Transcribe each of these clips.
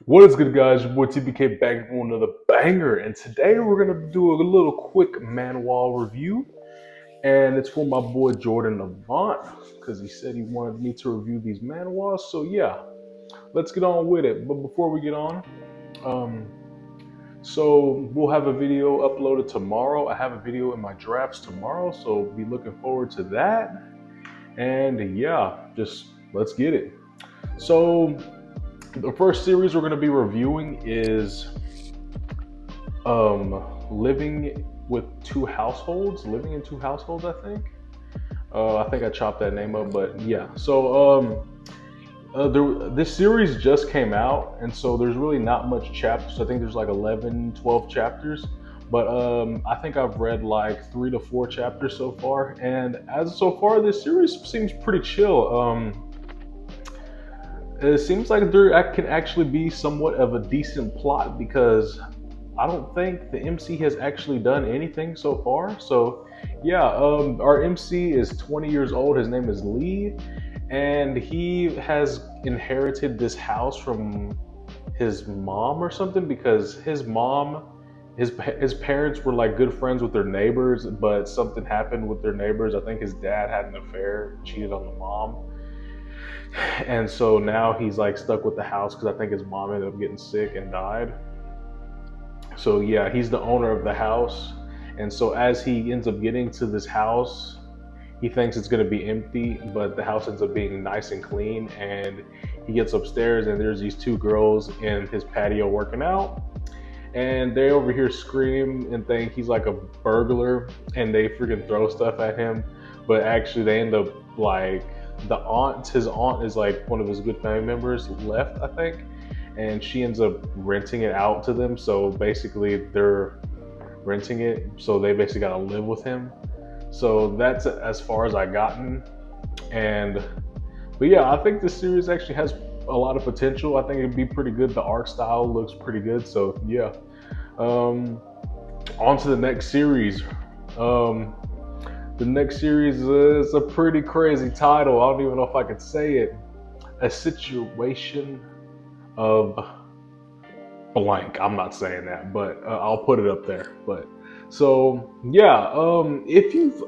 What is good, guys? Your boy TBK back with another banger, and today we're gonna do a little quick Manhwa review, and it's for my boy Jordan Avant because he said he wanted me to review these Manhwas. So yeah, let's get on with it. But before we get on, um, so we'll have a video uploaded tomorrow. I have a video in my drafts tomorrow, so be looking forward to that. And yeah, just let's get it. So the first series we're going to be reviewing is living with two households, living in two households. I think I chopped that name up, but yeah. This series just came out, and so there's really not much chapters. I think there's like 11, 12 chapters, but I think I've read like 3 to 4 chapters so far, and as so far this series seems pretty chill. It seems like there can actually be somewhat of a decent plot because I don't think the MC has actually done anything so far. So, yeah, our MC is 20 years old. His name is Lee, and he has inherited this house from his mom or something because his parents were like good friends with their neighbors, but something happened with their neighbors. I think his dad had an affair, cheated on the mom, and so now he's like stuck with the house because I think his mom ended up getting sick and died. So yeah, he's the owner of the house. And so as he ends up getting to this house, he thinks it's going to be empty, but the house ends up being nice and clean. And he gets upstairs and there's these two girls in his patio working out. And they over here scream and think he's like a burglar, and they freaking throw stuff at him. But actually they end up like his aunt is like one of his good family members left, I think, and she ends up renting it out to them. So basically they're renting it, so they basically got to live with him. So that's as far as I gotten. And but yeah, I think this series actually has a lot of potential. I think it'd be pretty good. The art style looks pretty good. So yeah, on to the next series. The next series is a pretty crazy title. I don't even know if I could say it. A situation of blank. I'm not saying that, but I'll put it up there. But so yeah, if you've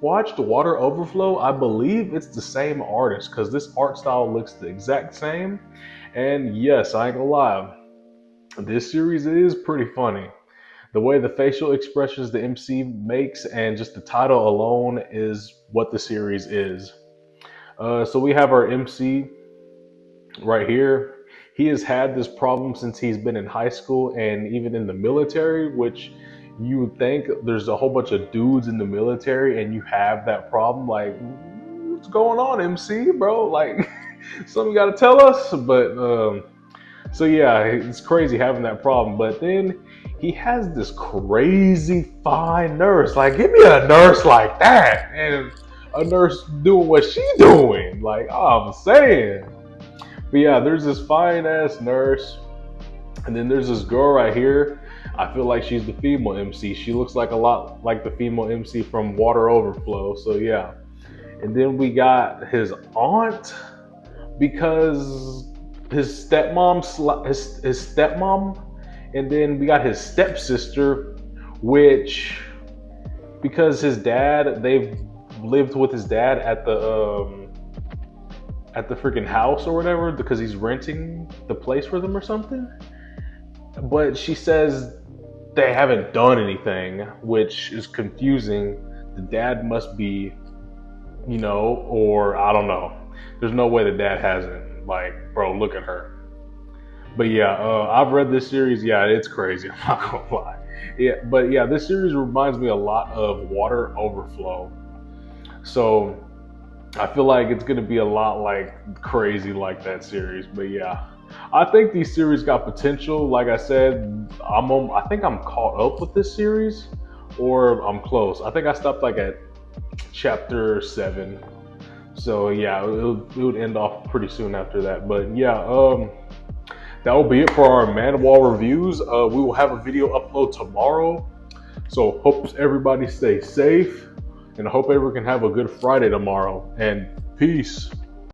watched Water Overflow, I believe it's the same artist because this art style looks the exact same. And yes, I ain't gonna lie, this series is pretty funny. The way the facial expressions the MC makes and just the title alone is what the series is. So we have our MC right here. He has had this problem since he's been in high school and even in the military, which you would think there's a whole bunch of dudes in the military and you have that problem. Like, what's going on, MC, bro? Like, something you got to tell us. But so yeah, it's crazy having that problem. But then he has this crazy fine nurse. Like, give me a nurse like that, and a nurse doing what she doing. Like, I'm saying. But yeah, there's this fine ass nurse, and then there's this girl right here. I feel like she's the female MC. She looks like a lot like the female MC from Water Overflow. So yeah, and then we got his aunt because his stepmom, and then we got his stepsister, which because his dad, they've lived with his dad at the freaking house or whatever because he's renting the place for them or something. But she says they haven't done anything, which is confusing. The dad must be, or I don't know. There's no way the dad hasn't. Like, bro, look at her. But yeah, I've read this series. Yeah, it's crazy. I'm not gonna lie. Yeah, but yeah, this series reminds me a lot of Water Overflow. So I feel like it's gonna be a lot like crazy like that series. But yeah, I think these series got potential. Like I said, I think I'm caught up with this series, or I'm close. I think I stopped like at chapter 7. So yeah, it would end off pretty soon after that. But yeah, that will be it for our Manhwa reviews. We will have a video upload tomorrow. So hope everybody stays safe, and I hope everyone can have a good Friday tomorrow. And peace.